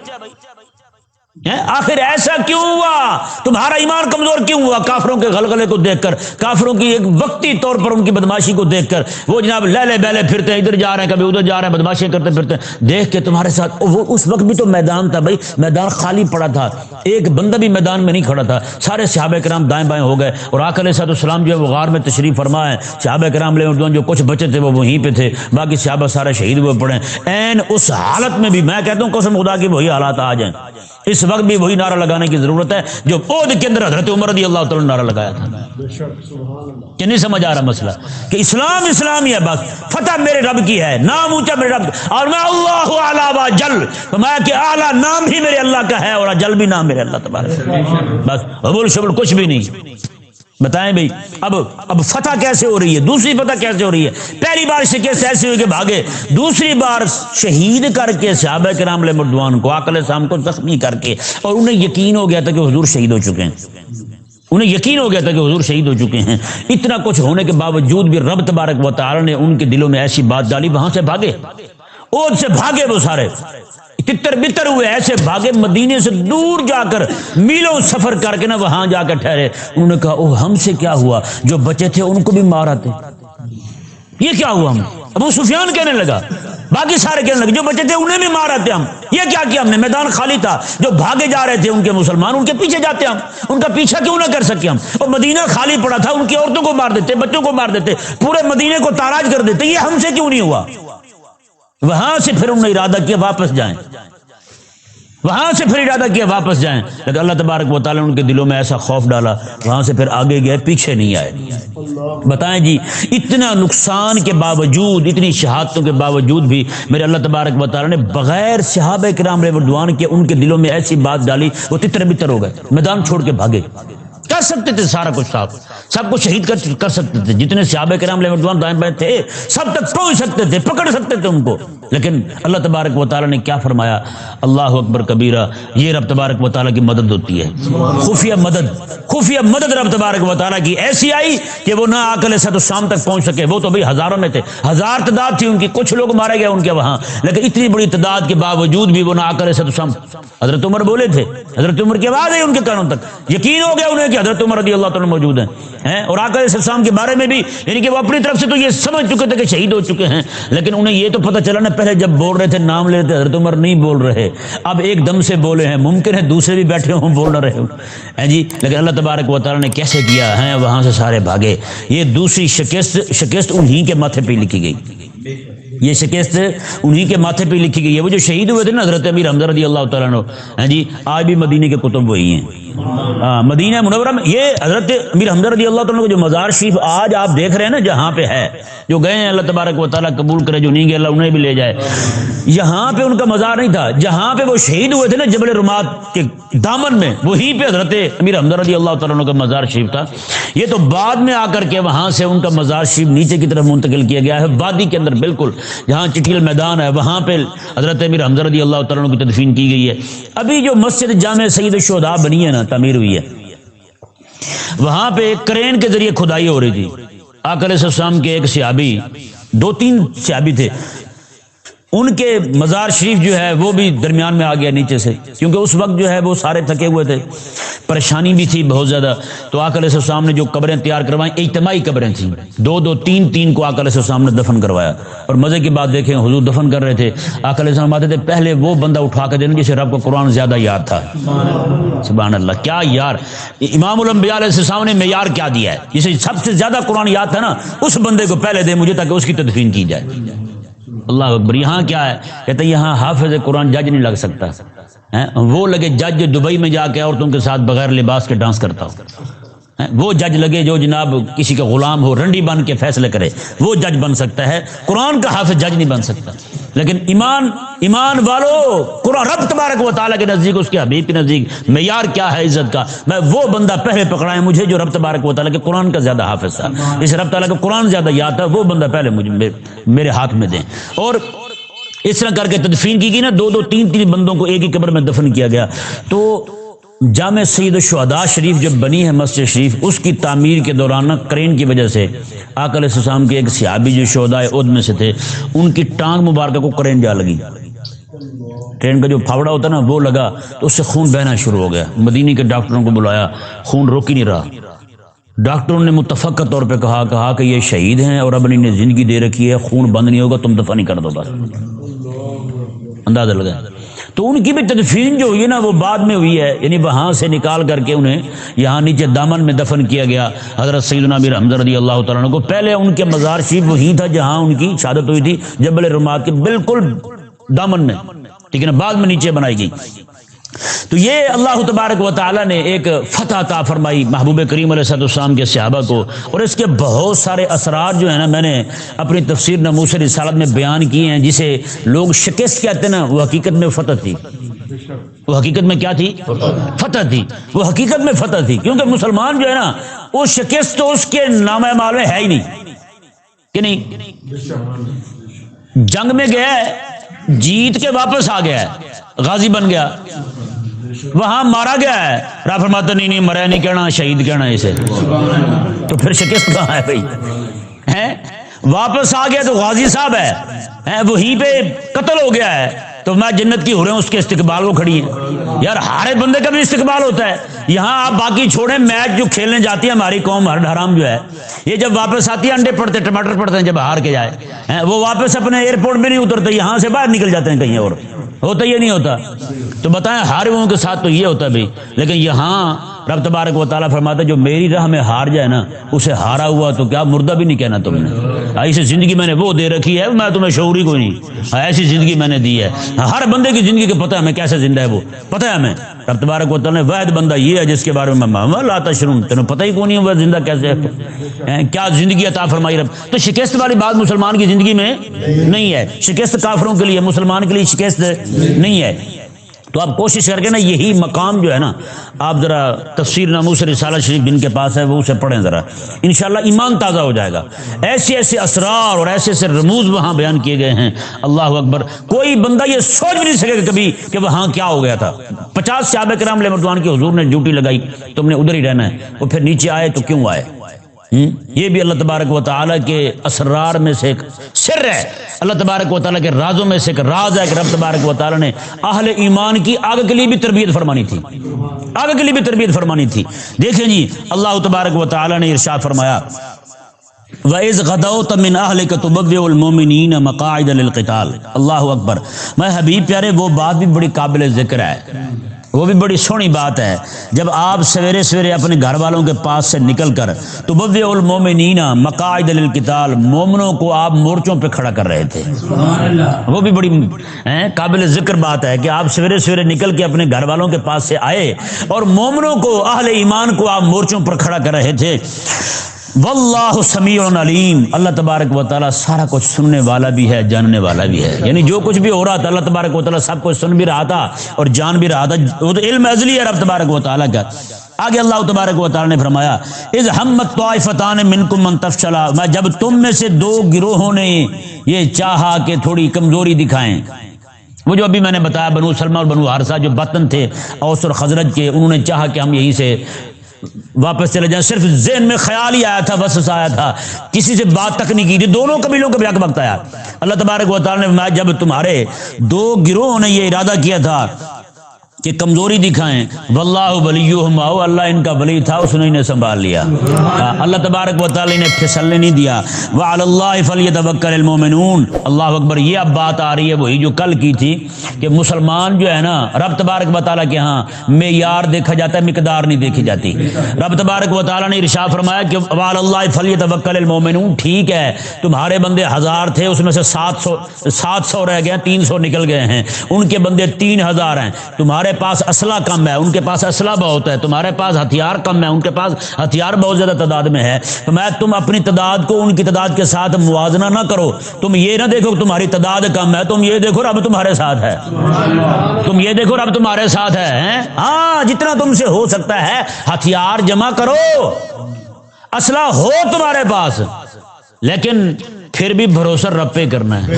آخر ایسا کیوں ہوا؟ تمہارا ایمان کمزور کیوں ہوا؟ کافروں کے غلغلے کو دیکھ کر، کافروں کی ایک وقتی طور پر ان کی بدماشی کو دیکھ کر، وہ جناب لہلے بیلے پھرتے ہیں، ادھر جا رہے ہیں کبھی ادھر جا رہے ہیں، بدماشیاں کرتے پھرتے ہیں، دیکھ کے تمہارے ساتھ. وہ اس وقت بھی تو میدان تھا بھائی، میدان خالی پڑا تھا، ایک بندہ بھی میدان میں نہیں کھڑا تھا، سارے صحابہ کرام دائیں بائیں ہو گئے. اور آقا علیہ السلام جو ہے وہ غار میں تشریف فرما ہے، صحابہ کرام علیہ رضوان جو کچھ بچے تھے وہ وہیں پہ تھے، باقی صحابہ سارے شہید ہوئے پڑے. این اس حالت میں بھی میں کہتا ہوں قسم خدا کی وہی حالات آ جائیں، اس وقت بھی وہی نعرہ لگانے کی ضرورت ہے جو عہد کے اندر حضرت عمر رضی اللہ تعالیٰ نے نعرہ لگایا تھا. کہ نہیں سمجھ آ رہا مسئلہ کہ اسلام اسلام ہی ہے، بس فتح میرے رب کی ہے، نام اونچا میرے رب، اور میں اللہ اعلیٰ و جل، میں کہ اعلیٰ نام ہی میرے اللہ کا ہے اور جل بھی نام میرے اللہ تبارک، بس حبل شبل کچھ بھی نہیں. بتائیں بھائی اب فتح کیسے ہو رہی ہے؟ دوسری فتح کیسے ہو رہی ہے؟ پہلی بار شکست ایسی ہوئی کہ بھاگے، دوسری بار شہید کر کے صحابہ کرام علیہ رضوان کو، آقا علیہ السلام کو زخمی کر کے، اور انہیں یقین ہو گیا تھا کہ حضور شہید ہو چکے ہیں، انہیں یقین ہو گیا تھا کہ حضور شہید ہو چکے ہیں. اتنا کچھ ہونے کے باوجود بھی رب تبارک و تعالی نے ان کے دلوں میں ایسی بات ڈالی، وہاں سے بھاگے، عہد سے بھاگے، وہ سارے تتر بتر ہوئے، ایسے بھاگے مدینے سے دور جا کر میلوں سفر کر کے نا وہاں جا کر ٹھہرے. انہوں نے کہا او ہم سے کیا ہوا؟ جو بچے تھے ان کو بھی مارا تھے، یہ کیا ہوا؟ ہم ابو سفیان کہنے لگا، باقی سارے کہنے لگے جو بچے تھے انہیں بھی مارا تھے ہم، یہ کیا کیا ہم نے؟ میدان خالی تھا، جو بھاگے جا رہے تھے ان کے مسلمان ان کے پیچھے جاتے ہم، ان کا پیچھا کیوں نہ کر سکے ہم؟ اور مدینہ خالی پڑا تھا، ان کی عورتوں کو مار دیتے، بچوں کو مار دیتے، پورے مدینے کو تاراج کر دیتے، یہ ہم سے کیوں نہیں ہوا؟ وہاں سے پھر انہوں نے ارادہ کیا واپس جائیں، وہاں سے پھر ارادہ کیا واپس جائیں، لیکن اللہ تبارک و تعالیٰ نے ان کے دلوں میں ایسا خوف ڈالا، وہاں سے پھر آگے گئے، پیچھے نہیں آئے. بتائیں جی اتنا نقصان کے باوجود، اتنی شہادتوں کے باوجود بھی میرے اللہ تبارک و تعالیٰ نے بغیر صحابہ کرام علیہ رضوان کے ان کے دلوں میں ایسی بات ڈالی، وہ تتر بتر ہو گئے، میدان چھوڑ کے بھاگے. کر سکتے تھے سارا کچھ، سب کو شہید کر سکتے تھے، جتنے صحابہ کرام علیہ رضوان دائیں بائیں تھے سب تک پہنچ سکتے تھے، پکڑ سکتے تھے ان کو، لیکن اللہ تبارک و تعالیٰ نے کیا فرمایا؟ اللہ اکبر کبیرہ، یہ رب تبارک و تعالیٰ کی مدد ہوتی ہے، خفیہ مدد رب تبارک و تعالیٰ کی ایسی آئی کہ وہ نہ آقا علیہ السلام تک پہنچ سکے۔ وہ تو بھئی ہزاروں میں تھے، 1000 تعداد تھی ان کی، کچھ لوگ مارے گئے ان کے وہاں، لیکن اتنی بڑی تعداد کے باوجود بھی وہ نہ آقا علیہ السلام۔ حضرت عمر بولے تھے، حضرت عمر کی آواز ہے ان کے کانوں تک، یقین ہو گیا انہیں کہ حضرت عمر رضی اللہ تعالیٰ موجود ہیں، اور آقا علیہ السلام کے بارے میں بھی یعنی کہ وہ اپنی طرف سے تو یہ سمجھ چکے تھے کہ شہید ہو چکے ہیں، لیکن انہیں یہ تو پتہ چلا نا، پہلے جب بول رہے تھے نام لے رہے تھے حضرت عمر نہیں بول رہے، اب ایک دم سے بولے ہیں، ممکن ہے دوسرے بھی بیٹھے ہوں بول نہ رہے ہوں جی، لیکن اللہ تبارک و تعالیٰ نے کیسے کیا ہے، وہاں سے سارے بھاگے۔ یہ دوسری شکست انہی کے ماتھے پہ لکھی گئی، یہ شکست انہی کے ماتھے پہ لکھی گئی ہے۔ وہ جو شہید ہوئے تھے نا حضرت امیر حمزہ رضی اللہ تعالیٰ عنہ جی، آج بھی مدینے کے کتب وہی ہیں، مدینہ منورہ میں یہ حضرت امیر حمزہ رضی اللہ تعالیٰ عنہ کو جو مزار شریف آج آپ دیکھ رہے ہیں نا جہاں پہ ہے، جو گئے ہیں اللہ تبارک و تعالیٰ قبول کرے، جو نہیں گئے اللہ انہیں بھی لے جائے، یہاں پہ ان کا مزار نہیں تھا، جہاں پہ وہ شہید ہوئے تھے نا جبل رمات کے دامن میں، وہیں پہ حضرت امیر حمزہ رضی اللہ تعالیٰ عنہ کا مزار شریف تھا۔ یہ تو بعد میں آ کر کے وہاں سے ان کا مزار شریف نیچے کی طرف منتقل کیا گیا ہے، وادی کے اندر بالکل جہاں چٹیل میدان ہے وہاں پہ حضرت امیر حمزہ رضی اللہ تعالیٰ عنہ کی تدفین کی گئی ہے۔ ابھی جو مسجد جامع سید الشہداء بنی ہے نا، تعمیر ہوئی ہے، وہاں پہ ایک کرین کے ذریعے کھدائی ہو رہی تھی۔ آقا علیہ السلام کے ایک صحابی، 2-3 صحابی تھے، ان کے مزار شریف جو ہے وہ بھی درمیان میں آ گیا نیچے سے، کیونکہ اس وقت جو ہے وہ سارے تھکے ہوئے تھے، پریشانی بھی تھی بہت زیادہ۔ تو آقا علیہ السلام نے جو قبریں تیار کروائیں، اجتماعی قبریں تھیں، 2-2 3-3 کو آقا علیہ السلام نے دفن کروایا۔ اور مزے کی بات دیکھیں، حضور دفن کر رہے تھے، آقا علیہ السلام آتے تھے پہلے وہ بندہ اٹھا کے دینا جسے رب کو قرآن زیادہ یاد تھا۔ سبحان اللہ، کیا یار، امام الانبیاء علیہ السلام نے معیار کیا دیا ہے، جسے سب سے زیادہ قرآن یاد تھا نا، اس بندے کو پہلے دے مجھے تاکہ اس کی تدفین کی جائے۔ اللہ اکبر۔ یہاں کیا ہے، کہتے ہیں یہاں حافظ قرآن جج نہیں لگ سکتا، وہ لگے جج جو دبئی میں جا کے عورتوں کے ساتھ بغیر لباس کے ڈانس کرتا ہو، وہ جج لگے جو جناب کسی کا غلام ہو، رنڈی بن کے فیصلے کرے، وہ جج بن سکتا ہے، قرآن کا حافظ جج نہیں بن سکتا۔ لیکن ایمان والو، قرآن رب تبارک و تعالیٰ کے نزدیک، اس کے حبیب کے نزدیک معیار کیا ہے عزت کا، میں وہ بندہ پہلے پکڑائیں مجھے جو رب تبارک و تعالیٰ کے قرآن کا زیادہ حافظ تھا، اس رب تعالیٰ کا قرآن زیادہ یاد تھا، وہ بندہ پہلے مجھے میرے ہاتھ میں دیں۔ اور اس طرح کر کے تدفین کی گئی نا، 2-2 3-3 بندوں کو ایک ہی قبر میں دفن کیا گیا۔ تو جامع سید الشہداء شریف جب بنی ہے مسجد شریف، اس کی تعمیر کے دوران کرین کی وجہ سے آقا علیہ السلام کے ایک صحابی جو شہداء احد میں سے تھے، ان کی ٹانگ مبارکہ کو کرین جا لگی، ٹرین کا جو پھاوڑا ہوتا نا وہ لگا، تو اس سے خون بہنا شروع ہو گیا۔ مدینے کے ڈاکٹروں کو بلایا، خون روک ہی نہیں رہا۔ ڈاکٹروں نے متفقہ طور پہ کہا کہ یہ شہید ہیں اور اب انہیں زندگی دے رکھی ہے، خون بند نہیں ہوگا، تم دفن نہیں کر دو بس، اندازہ لگا۔ تو ان کی بھی تدفین جو ہوئی ہے نا وہ بعد میں ہوئی ہے، یعنی وہاں سے نکال کر کے انہیں یہاں نیچے دامن میں دفن کیا گیا حضرت سیدنا امیر حمزہ رضی اللہ تعالیٰ عنہ کو۔ پہلے ان کے مزار شریف وہی تھا جہاں ان کی شہادت ہوئی تھی، جبل رمات کے بالکل دامن میں، ٹھیک ہے نا، بعد میں نیچے بنائی گئی۔ تو یہ اللہ تبارک و تعالیٰ نے ایک فتح عطا فرمائی محبوب کریم علیہ السلام کے صحابہ کو، اور اس کے بہت سارے اثرات جو ہیں نا میں نے اپنی تفسیر ناموس رسالت میں بیان کیے ہیں، جسے لوگ شکست کہتے ہیں نا، وہ حقیقت میں فتح تھی، وہ حقیقت میں کیا تھی، فتح تھی، وہ حقیقت میں فتح تھی، کیونکہ مسلمان جو ہے نا وہ شکست تو اس کے نام اعمال میں ہے ہی نہیں، کہ نہیں، جنگ میں گیا ہے، جیت کے واپس آ گیا ہے، غازی بن گیا، وہاں مارا گیا ہے، رب فرماتا نہیں مرا نہیں کہنا، شہید کہنا اسے، تو پھر شکست کہاں ہے بھائی، ہیں واپس آ گیا تو غازی صاحب ہے، وہیں پہ قتل ہو گیا ہے، تو میں جنت کی حوریں اس کے استقبال کو کھڑی ہیں۔ یار ہارے بندے کا بھی استقبال ہوتا ہے، یہاں آپ باقی چھوڑیں، میچ جو کھیلنے جاتی ہے ہماری قوم ہر حرام جو ہے، یہ جب واپس آتی ہے انڈے پڑتے ٹماٹر پڑتے ہیں، جب ہار کے جائے وہ واپس اپنے ایئرپورٹ میں نہیں اترتے، یہاں سے باہر نکل جاتے ہیں کہیں اور، ہوتا یہ نہیں ہوتا۔ تو بتائیں ہارے ہوئوں کے ساتھ تو یہ ہوتا ہے بھائی، لیکن یہاں رب تبارک و تعالیٰ فرماتا ہے جو میری راہ میں ہار جائے نا، اسے ہارا ہوا تو کیا مردہ بھی نہیں کہنا تم نے، ایسی زندگی میں نے وہ دے رکھی ہے، میں تمہیں شعور ہی کوئی نہیں، ایسی زندگی میں نے دی ہے۔ ہر بندے کی زندگی کا پتہ ہے ہمیں کیسے زندہ ہے، وہ پتہ ہے ہمیں۔ رب تبارک و تعالیٰ نے واحد بندہ یہ ہے جس کے بارے میں لا تشعرون، تمہیں پتہ ہی کون نہیں وہ زندہ کیسے ہے، کیا زندگی عطا فرمائی رب۔ تو شکست والی بات مسلمان کی زندگی میں نہیں ہے، شکست کافروں کے لیے، مسلمان کے لیے شکست نہیں ہے۔ تو آپ کوشش کر کے نا یہی مقام جو ہے نا، آپ ذرا تفسیر ناموس رسالہ شریف جن کے پاس ہے وہ اسے پڑھیں ذرا، انشاءاللہ ایمان تازہ ہو جائے گا۔ ایسے ایسے اسرار اور ایسے ایسے رموز وہاں بیان کیے گئے ہیں، اللہ اکبر، کوئی بندہ یہ سوچ بھی نہیں سکے گا کبھی کہ وہاں کیا ہو گیا تھا۔ 50 صحابہ کرام علیہ رضوان کی حضور نے ڈیوٹی لگائی، تم نے ادھر ہی رہنا ہے، وہ پھر نیچے آئے تو کیوں آئے؟ یہ بھی اللہ تبارک و تعالیٰ کے اسرار میں سے ایک سر ہے، اللہ تبارک و تعالیٰ کے رازوں میں سے ایک راز ہے کہ رب تبارک و تعالیٰ نے اہل ایمان کی آگے کے لیے بھی تربیت فرمانی تھی، آگے کے لیے بھی تربیت فرمانی تھی۔ دیکھیں جی اللہ تبارک و تعالیٰ نے ارشاد فرمایا وَإِذْ غَدَوْتَ مِنْ أَهْلِكَ تُبَوِّئُ الْمُؤْمِنِينَ مَقَاعِدَ لِلْقِتَالِ۔ اللہ اکبر، میں حبیب پیارے وہ بات بھی بڑی قابل ذکر ہے، وہ بھی بڑی سونی بات ہے، جب آپ سویرے سویرے اپنے گھر والوں کے پاس سے نکل کر تُبَوِّئُ الْمُؤْمِنِينَ مَقَاعِدَ لِلْقِتَالِ، مومنوں کو آپ مورچوں پہ کھڑا کر رہے تھے۔ وہ بھی بڑی قابل ذکر بات ہے کہ آپ سویرے سویرے نکل کے اپنے گھر والوں کے پاس سے آئے اور مومنوں کو، اہل ایمان کو آپ مورچوں پر کھڑا کر رہے تھے۔ واللہ سمیع علیم، اللہ تبارک و تعالیٰ سارا کچھ سننے والا بھی ہے، جاننے والا بھی ہے، یعنی جو کچھ بھی ہو رہا تھا اللہ تبارک و تعالیٰ سب کچھ سن بھی رہا تھا اور جان بھی رہا تھا، وہ تو علم ازلی ہے رب تبارک و تعالیٰ کا۔ آگے اللہ تبارک و تعالیٰ نے فرمایا اذ ہمت طائفتان منکم ان تفشلا، میں جب تم میں سے دو گروہوں نے یہ چاہا کہ تھوڑی کمزوری دکھائیں، وہ جو ابھی میں نے بتایا بنو سلمہ اور بنو حارثہ جو بطن تھے اوس اور خزرج کے، انہوں نے چاہا کہ ہم یہیں سے واپس چلے جائیں، صرف ذہن میں خیال ہی آیا تھا، بس آیا تھا، کسی سے بات تک نہیں کی تھی، دونوں قبیلوں کا بھی حق وقت آیا۔ اللہ تبارک و تعالیٰ نے فرمایا جب تمہارے دو گروہوں نے یہ ارادہ کیا تھا کہ کمزوری دکھائیں، واللہ ولیہم، اللہ ان کا ولی تھا، اس نے انہیں سنبھال لیا، اللہ تبارک و تعالی نے پھسلنے نہیں دیا۔ وعلی اللہ فلیتوکل المؤمنون، اللہ اکبر، یہ اب بات آ رہی ہے وہی جو کل کی تھی کہ مسلمان جو ہے نا رب تبارک و تعالی کے ہاں معیار دیکھا جاتا ہے، مقدار نہیں دیکھی جاتی۔ رب تبارک و تعالی نے ارشاد فرمایا کہ وعلی اللہ فلیتوکل المؤمنون، ٹھیک ہے تمہارے بندے 1000 تھے، اس میں سے 700 رہ گئے، 300 نکل گئے ہیں، ان کے بندے 3000 ہیں، تمہارے پاس اسلحہ کم ہے، ان کے پاس اسلحہ بہت ہے، تمہارے پاس ہتھیار کم ہے، ان کے پاس ہتھیار بہت زیادہ تعداد میں ہے، تو میں تم اپنی تعداد کو ان کی تعداد کے ساتھ موازنہ نہ کرو، تم یہ نہ دیکھو کہ تمہاری تعداد کم ہے، تم یہ دیکھو رب تمہارے ساتھ ہے، تم یہ دیکھو رب تمہارے ساتھ ہے۔ ہاں جتنا تم سے ہو سکتا ہے ہتھیار جمع کرو، اسلحہ ہو تمہارے پاس، لیکن پھر بھی بھروسہ رب پہ کرنا ہے،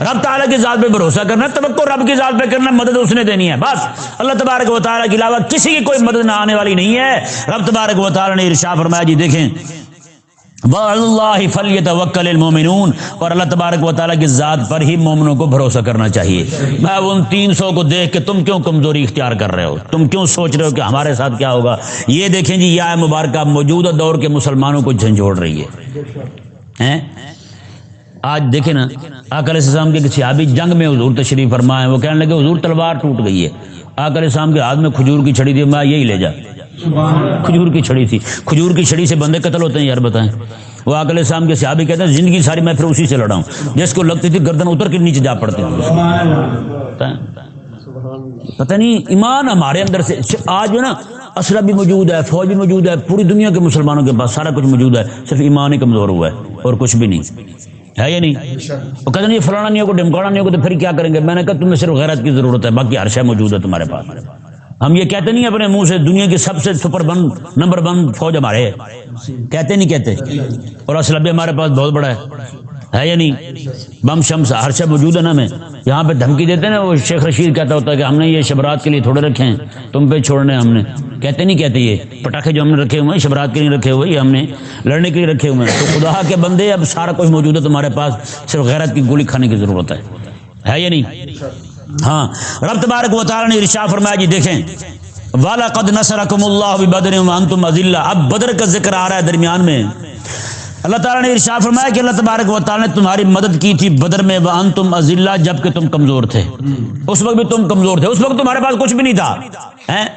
رب تعالیٰ کی ذات پہ بھروسہ کرنا ہے، توقع رب کی ذات پہ کرنا ہے، مدد اس نے دینی ہے، بس اللہ تبارک و تعالیٰ کے علاوہ کسی کی کوئی مدد نہ آنے والی نہیں ہے۔ رب تبارک و تعالیٰ نے ارشاد فرمایا جی دیکھیں وعلی اللہ فلیتوکل المؤمنون، اور اللہ تبارک و تعالیٰ کی ذات پر ہی مومنوں کو بھروسہ کرنا چاہیے۔ میں ان 300 کو دیکھ کے تم کیوں کمزوری اختیار کر رہے ہو، تم کیوں سوچ رہے ہو کہ ہمارے ساتھ کیا ہوگا؟ یہ دیکھیں جی یہ آیت مبارکہ موجودہ دور کے مسلمانوں کو جھنجھوڑ رہی ہے۔ آج دیکھیں نا آقا علیہ السلام کے کسی صحابی جنگ میں حضور تشریف فرما ہے، وہ کہنے لگے حضور تلوار ٹوٹ گئی ہے، آقا علیہ السلام کے ہاتھ میں کھجور کی چھڑی تھی، میں یہی لے جا، کھجور کی چھڑی تھی، کھجور کی چھڑی سے بندے قتل ہوتے ہیں یار بتائیں۔ وہ آقا علیہ السلام کے صحابی کہتے ہیں زندگی ساری میں پھر اسی سے لڑا ہوں، جس کو لگتی تھی گردن اتر کے نیچے جا پڑتی تھی۔ پتہ نہیں ایمان ہمارے اندر سے آج جو نا اسلحہ بھی موجود ہے، فوج بھی موجود ہے، پوری دنیا کے مسلمانوں کے پاس سارا کچھ موجود ہے، صرف ایمان ہی کمزور ہوا ہے اور کچھ بھی نہیں ہے، یا نہیں؟ وہ کہتے ہیں یہ فلانا نہیں ہوگا ڈمکانا نہیں ہوگا تو پھر کیا کریں گے؟ میں نے کہا تمہیں صرف غیرت کی ضرورت ہے، باقی ہر شے موجود ہے تمہارے پاس۔ ہم یہ کہتے نہیں اپنے منہ سے دنیا کی سب سے سپر ون نمبر 1 فوج ہمارے ہے، کہتے نہیں کہتے، اور اسلحہ بھی ہمارے پاس بہت بڑا ہے یا نہیں؟ بم شمس ہر شے موجود ہے نا۔ ہمیں یہاں پہ دھمکی دیتے ہیں نا، وہ شیخ رشید کہتا ہوتا ہے کہ ہم نے یہ شبرات کے لیے تھوڑے رکھے ہیں، تم پہ چھوڑنے ہم نے، کہتے نہیں کہتے یہ پٹاخے جو ہم نے رکھے ہوئے ہیں شبرات کے لیے رکھے ہوئے، یہ ہم نے لڑنے کے لیے رکھے ہوئے ہیں۔ تو خدا کے بندے اب سارا کچھ موجود ہے تمہارے پاس، صرف غیرت کی گولی کھانے کی ضرورت ہے یا نہیں؟ ہاں رب تبارک و تعالی نے ارشاد فرمایا جی دیکھیں وَلَقَدْ نَصَرَكُمُ اللَّهُ بِبَدْرٍ وَأَنْتُمْ أَذِلَّةٌ، اب بدر کا ذکر آ رہا ہے درمیان میں۔ اللہ تعالیٰ نے ارشاد فرمایا کہ اللہ تبارک و تعالیٰ نے تمہاری مدد کی تھی بدر میں، وَأَنْتُمْ أَذِلَّةٌ، جب کہ تم کمزور تھے، اس وقت بھی تم کمزور تھے، اس وقت تمہارے پاس کچھ بھی نہیں تھا،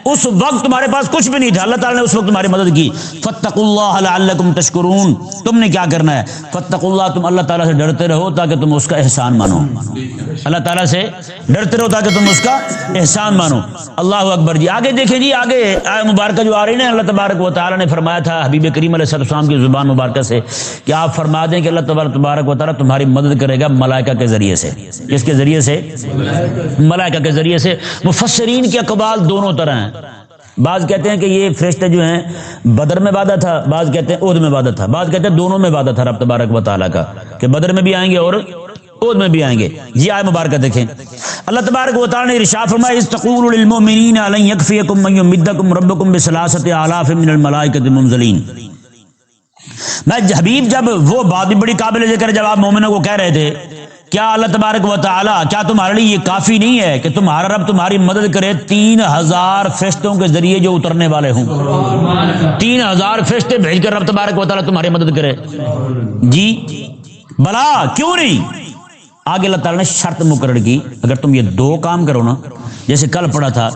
اس وقت تمہارے پاس کچھ بھی نہیں تھا، اللہ تعالیٰ نے اس وقت تمہاری مدد کی۔ فَاتَّقُوا اللَّهَ لَعَلَّكُمْ تَشْكُرُونَ، تم نے کیا کرنا ہے؟ فَاتَّقُوا اللَّهَ، تم اللہ تعالیٰ سے ڈرتے رہو تاکہ تم اس کا احسان مانو، اللہ تعالیٰ سے ڈرتے رہو تاکہ تم اس کا احسان مانو۔ اللہ اکبر جی آگے دیکھیں جی، آگے آیت مبارکہ جو آ رہی ہے نا، اللہ تبارک و تعالیٰ نے فرمایا تھا حبیب کریم علیہ السلام کی زبان مبارکہ سے کہ آپ فرما دیں کہ اللہ تبارک و تعالیٰ تمہاری مدد کرے گا ملائکہ کے ذریعے سے. کس کے ذریعے سے؟ ملائکہ کے ذریعے سے. مفسرین کے اقوال دونوں طرح ہیں. بعض کہتے ہیں کہ یہ فرشتے جو ہیں بدر میں وعدہ تھا، بعض کہتے ہیں احد میں وعدہ تھا، بعض کہتے ہیں دونوں میں وعدہ تھا رب تبارک و تعالیٰ کا کہ بدر میں بھی آئیں گے اور احد میں بھی آئیں گے. یہ آیت مبارکہ دیکھیں. اللہ تبارک و تعالیٰ نے ارشاد فرمایا اذ تقول للمؤمنین لن یکفیکم ان یمدکم ربکم بثلاثۃ آلاف من الملائکۃ منزلین. میں حبیب جب وہ بات بھی بڑی قابل ذکر جب آپ مومنوں کو کہہ رہے تھے کیا اللہ تبارک و تعالیٰ کیا تمہارے لیے یہ کافی نہیں ہے کہ تمہارا رب تمہاری مدد کرے 3000 فرشتوں کے ذریعے جو اترنے والے ہوں. 3000 فرشتے بھیج کر رب تبارک و تعالیٰ تمہاری مدد کرے. جی بلا کیوں نہیں. آگے اللہ تعالیٰ نے شرط مقرر کی اگر تم یہ 2 کام کرو نا، جیسے کل پڑھا تھا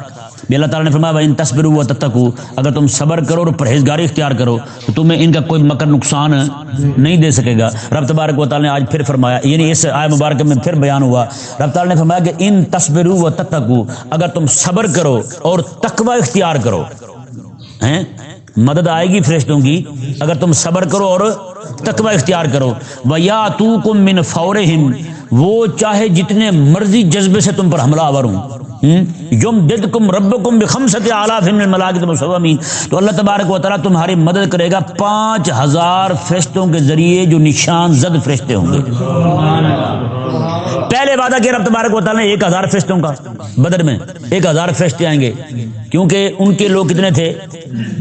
بھی اللہ تعالیٰ نے فرمایا وَإِن تَصْبِرُوا وَتَتَّقُوا، اگر تم صبر کرو اور پرہیزگاری اختیار کرو تو تمہیں ان کا کوئی مکر نقصان نہیں دے سکے گا. رب تبارک و تعالیٰ نے آج پھر فرمایا، یعنی اس آیت مبارکہ میں پھر بیان ہوا، رب تعالیٰ نے فرمایا کہ ان تصبروا وتتقوا، اگر تم صبر کرو اور تقوی اختیار کرو ہیں مدد آئے گی فرشتوں کی اگر تم صبر کرو اور تقوی اختیار کرو. وَيَأْتُوكُم مِّن فَوْرِهِمْ، وہ چاہے جتنے مرضی جذبے سے تم پر حملہ آور ہوں. یمددکم ربکم بخمسۃ آلاف من الملائکۃ مسومین، تو اللہ تبارک و تعالیٰ تمہاری مدد کرے گا 5000 فرشتوں کے ذریعے جو نشان زد فرشتے ہوں گے. پہلے وعدہ کیا رب تبارک و تعالیٰ نے 1000 فرشتوں کا، بدر میں 1000 فرشتے آئیں گے کیونکہ ان کے لوگ کتنے تھے؟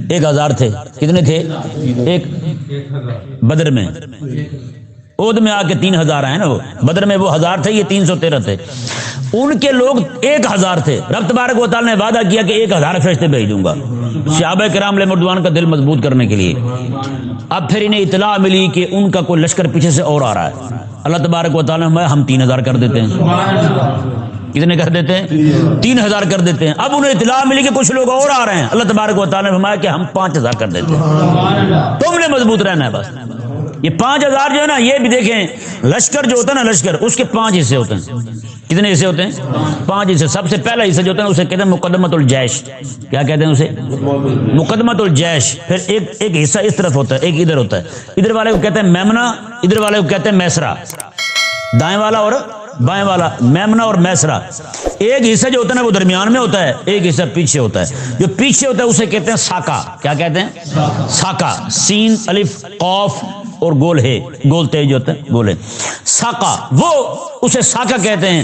1000 تھے. کتنے تھے؟ ایک بدر میں. احد میں آ کے 3000 آئے نا، وہ بدر میں وہ 1000 تھے، یہ 313 تھے. ان کے لوگ 1000 تھے. رب تبارک و تعالیٰ نے وعدہ کیا کہ 1000 فرشتے بھیج دوں گا صحابہ کرام علیہ رضوان کا دل مضبوط کرنے کے لیے. اب پھر انہیں اطلاع ملی کہ ان کا کوئی لشکر پیچھے سے اور آ رہا ہے. اللہ تبارک و تعالیٰ نے ہم 3000 کر دیتے ہیں. کتنے کر دیتے ہیں؟ 3000 کر دیتے ہیں. اب انہیں اطلاع ملی کہ کچھ لوگ اور آ رہے ہیں. اللہ تبارک و تعالیٰ نے فرمایا کہ ہم 5000 کر دیتے ہیں. تم نے مضبوط رہنا ہے بس. یہ 5000 جو ہے نا، یہ بھی دیکھیں لشکر جو ہوتا ہے نا، لشکر اس کے 5 حصے ہوتے ہیں. کتنے حصے ہوتے ہیں؟ 5 حصے. سب سے پہلا حصہ جو ہوتا ہے اسے کہتے ہیں مقدمۃ الجیش. کیا کہتے ہیں اسے؟ مقدمۃ الجیش. پھر ایک حصہ اس طرف ہوتا ہے، ایک ادھر ہوتا ہے. ادھر والے کو کہتے ہیں میمنہ، ادھر والے کو کہتے ہیں میسرا. دائیں والا اور بائیں والا، میمنہ اور میسرا. ایک حصہ جو ہوتا ہے نا وہ درمیان میں ہوتا ہے، ایک حصہ پیچھے ہوتا ہے. جو پیچھے ہوتا ہے اسے کہتے ہیں ساکا. کیا کہتے ہیں؟ ساکا. سین الف قاف اور گول ہے، گول تیز جو ہوتا ہے گول ہے. ساکا، وہ اسے ساکا کہتے ہیں.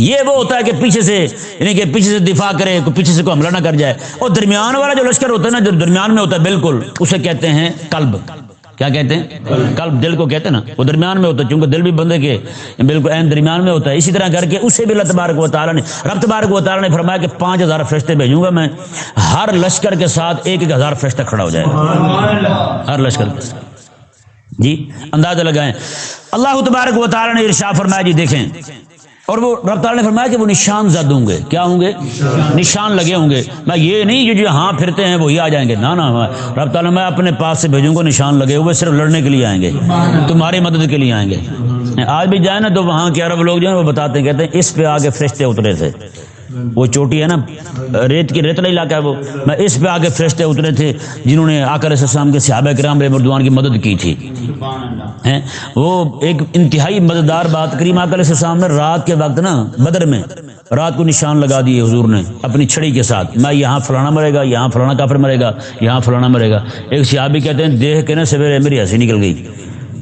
یہ وہ ہوتا ہے کہ پیچھے سے، یعنی کہ پیچھے سے دفاع کرے، پیچھے سے کوئی حملہ نہ کر جائے. اور درمیان والا جو لشکر ہوتا ہے نا، جو درمیان میں ہوتا ہے بالکل، اسے کہتے ہیں قلب. کیا کہتے ہیں؟ قلب. دل کو کہتے ہیں نا، وہ درمیان میں ہوتا ہے چونکہ دل بھی بندے کے بالکل عین درمیان میں ہوتا ہے. اسی طرح کر کے اسے بھی اللہ تبارک و تعالیٰ نے، رب تبارک و تعالیٰ نے فرمایا کہ 5000 فرشتے بھیجوں گا میں. ہر لشکر کے ساتھ 1000 فرشتہ کھڑا ہو جائے گا ہر لشکر کے ساتھ. جی اندازہ لگائیں. اللہ تبارک و تعالیٰ نے ارشاد فرمایا، جی دیکھیں، اور وہ رب تعالیٰ نے فرمایا کہ وہ نشان زد ہوں گے. کیا ہوں گے؟ نشان لگے ہوں گے. میں یہ نہیں جو ہاں پھرتے ہیں وہی آ جائیں گے، نہ رب تعالیٰ میں اپنے پاس سے بھیجوں گا نشان لگے ہوئے، صرف لڑنے کے لیے آئیں گے، تمہاری مدد کے لیے آئیں گے. آج بھی جائیں نا تو وہاں کے عرب لوگ جو ہیں وہ بتاتے ہیں، کہتے ہیں اس پہ آگے فرشتے اترے تھے. وہ چوٹی ہے نا، ریت کی ریتلا علاقہ ہے وہ، میں اس پہ آگے فرشتے اترے تھے جنہوں نے آقا علیہ السلام کے صحابہ کرام علیہ رضوان کی مدد کی تھی. وہ ایک انتہائی مزیدار بات کریم آقا علیہ السلام نے رات کے وقت نا بدر میں رات کو نشان لگا دیے حضور نے اپنی چھڑی کے ساتھ. میں یہاں فلانا مرے گا، یہاں فلانا کافر مرے گا، یہاں فلانا مرے گا. ایک صحابی کہتے ہیں دیکھ کے نا سویرے میری ہنسی نکل گئی.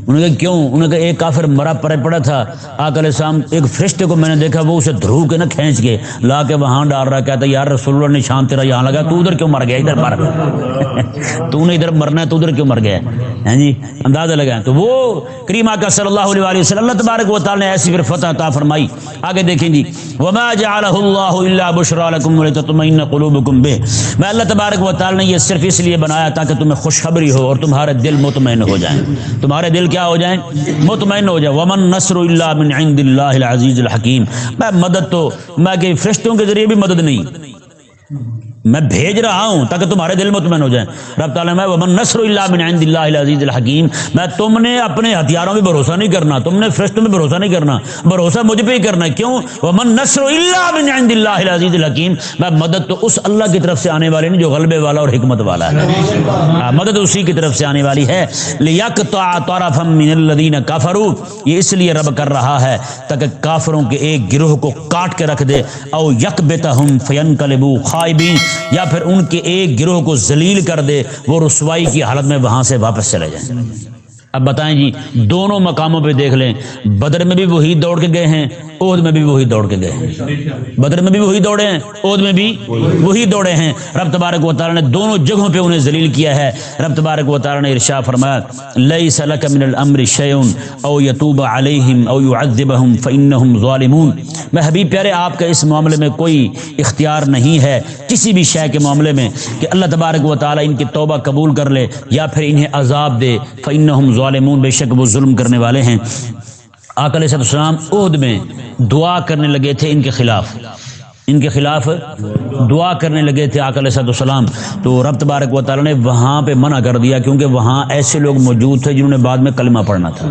انہوں نے کہا کیوں؟ انہوں نے کہا ایک کافر مرا پڑا تھا، آقا علیہ السلام ایک فرشتے کو میں نے دیکھا وہ اسے دھرو کے نا کھینچ کے لا کے وہاں ڈال رہا. کہتا یار رسول اللہ نشان تیرا یہاں لگا، تو ادھر کیوں مر گیا؟ ادھر مر تو نے ادھر مرنا ہے، تو ادھر کیوں مر گیا؟ ہاں جی اندازہ لگائیں. تو وہ کریم آقا صلی اللہ علیہ وسلم اللہ تبارک و تعالی نے ایسی پھر فتح عطا فرمائی. آگے دیکھیں جی، وما جعلہ اللہ الا بشرا لکم ولتطمئن قلوبکم بہ. میں اللہ تبارک و تعالی نے یہ صرف اس لیے بنایا تاکہ تمہیں خوشخبری ہو اور تمہارے دل مطمئن ہو جائیں. تمہارے دل کیا ہو جائیں؟ مطمئن ہو جائے. ومن نصر الا من عند اللہ العزیز الحکیم. میں مدد تو میں کہ فرشتوں کے ذریعے بھی مدد نہیں، میں بھیج رہا ہوں تاکہ تمہارے دل مطمئن ہو جائیں۔ رب تعالیٰ میں ومن نصر الا من عند اللہ العزیز الحکیم، میں تم نے اپنے ہتھیاروں پہ بھروسہ نہیں کرنا، تم نے فرشتوں پہ بھروسہ نہیں کرنا، بھروسہ مجھ پہ ہی کرنا ہے۔ کیوں؟ ومن نصر الا من عند اللہ العزیز الحکیم، میں مدد تو اس اللہ کی طرف سے آنے والی نہیں جو غلبے والا اور حکمت والا ہے، مدد اسی کی طرف سے آنے والی ہے۔ لیقطع طرفا من الذین کفروا، یہ اس لیے رب کر رہا ہے تاکہ کافروں کے ایک گروہ کو کاٹ کے رکھ دے، او یکبتہم فینقلبوا خائبین، یا پھر ان کے ایک گروہ کو ذلیل کر دے، وہ رسوائی کی حالت میں وہاں سے واپس چلے جائیں۔ اب بتائیں جی، دونوں مقاموں پہ دیکھ لیں، بدر میں بھی وہی دوڑ کے گئے ہیں، احد میں بھی وہی دوڑ کے گئے ہیں، بدر میں بھی وہی دوڑے ہیں، احد میں بھی وہی دوڑے ہیں۔ رب تبارک و تعالی نے دونوں جگہوں پہ انہیں ذلیل کیا ہے۔ رب تبارک و تعالی نے ارشاد فرمایا لیس لک من الامر شیء او یتوب علیہم او یعذبہم فانہم ظالمون، میں حبیب پیارے آپ کا اس معاملے میں کوئی اختیار نہیں ہے، کسی بھی شے کے معاملے میں، کہ اللہ تبارک و تعالی ان کی توبہ قبول کر لے یا پھر انہیں عذاب دے، فانہم ظالمون، بے شک وہ ظلم کرنے والے ہیں۔ آقا علیہ السلام احد میں دعا کرنے لگے تھے ان کے خلاف دعا کرنے لگے تھے آقا علیہ السلام، تو رب تبارک و تعالی نے وہاں پہ منع کر دیا، کیونکہ وہاں ایسے لوگ موجود تھے جنہوں نے بعد میں کلمہ پڑھنا تھا،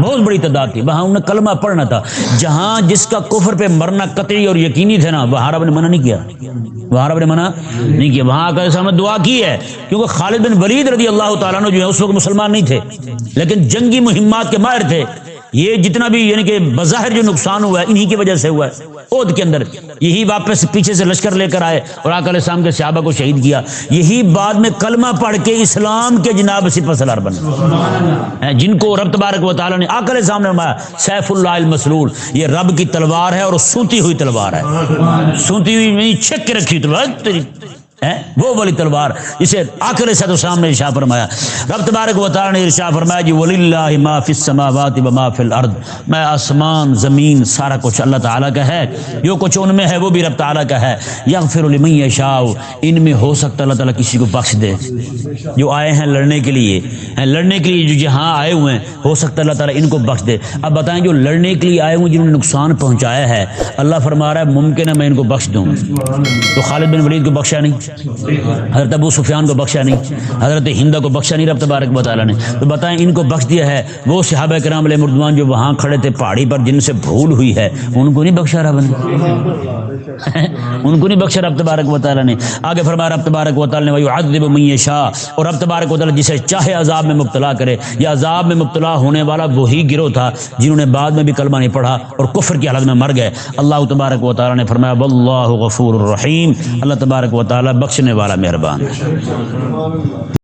بہت بڑی تعداد تھی، وہاں انہوں نے کلمہ پڑھنا تھا۔ جہاں جس کا کفر پہ مرنا قطعی اور یقینی تھا نا، وہاں رب نے منع نہیں کیا، وہاں رب نے منع نہیں کیا، وہاں آقا علیہ السلام نے دعا کی ہے، کیونکہ خالد بن ولید رضی اللہ تعالیٰ عنہ جو ہے اس وقت مسلمان نہیں تھے، لیکن جنگی مہمات کے ماہر تھے۔ یہ جتنا بھی یعنی کہ بظاہر جو نقصان ہوا ہے انہی کی وجہ سے ہوا ہے۔ احد کے اندر یہی واپس پیچھے سے لشکر لے کر آئے اور آقا علیہ السلام کے صحابہ کو شہید کیا، یہی بعد میں کلمہ پڑھ کے اسلام کے جناب سپہ سالار بنے، جن کو رب تبارک و تعالیٰ نے آقا علیہ السلام نے فرمایا سیف اللہ المسلول، یہ رب کی تلوار ہے اور سونتی ہوئی تلوار ہے، سونتی ہوئی نہیں، چھک کے رکھی تلوار، وہ والی تلوار جسے آقا علیہ السلام نے ارشاد فرمایا۔ رب تبارک و تعالی نے ارشاد فرمایا جی وَلِلَّهِ مَا فِي السَّمَاوَاتِ وَمَا فِي الْأَرْضِ، میں آسمان زمین سارا کچھ اللہ تعالیٰ کا ہے، جو کچھ ان میں ہے وہ بھی رب تعالیٰ کا ہے۔ یغفر لمن یشاء، ان میں ہو سکتا اللہ تعالیٰ کسی کو بخش دے، جو آئے ہیں لڑنے کے لیے جو جہاں آئے ہوئے ہیں، ہو سکتا اللہ تعالیٰ ان کو بخش دے۔ اب بتائیں جو لڑنے کے لیے آئے ہوئے جنہوں نے نقصان پہنچایا ہے، اللہ فرما رہا ہے ممکن ہے میں ان کو بخش دوں، تو خالد بن ولید کو بخشا نہیں، حضرت ابو سفیان کو بخشا نہیں، حضرت ہندہ کو بخشا نہیں رب تبارک و تعالیٰ نے، تو بتائیں ان کو بخش دیا ہے۔ وہ صحابہ کرام علیہ رضوان جو وہاں کھڑے تھے پہاڑی پر جن سے بھول ہوئی ہے، ان کو نہیں بخشا رب نے، ان کو نہیں بخشا رب تبارک و تعالیٰ نے۔ آگے فرمایا رب تبارک و تعالیٰ نے وَيُعَذِّبُ مَن يَشَاءُ، اور رب تبارک و تعالیٰ جسے چاہے عذاب میں مبتلا کرے، یا عذاب میں مبتلا ہونے والا وہی گروہ تھا جنہوں نے بعد میں بھی کلمہ نہیں پڑھا اور کفر کی حالت میں مر گئے۔ اللہ تبارک و تعالیٰ نے فرمایا واللہ غفور الرحیم، اللہ تبارک و تعالیٰ بخشنے والا مہربان ہے۔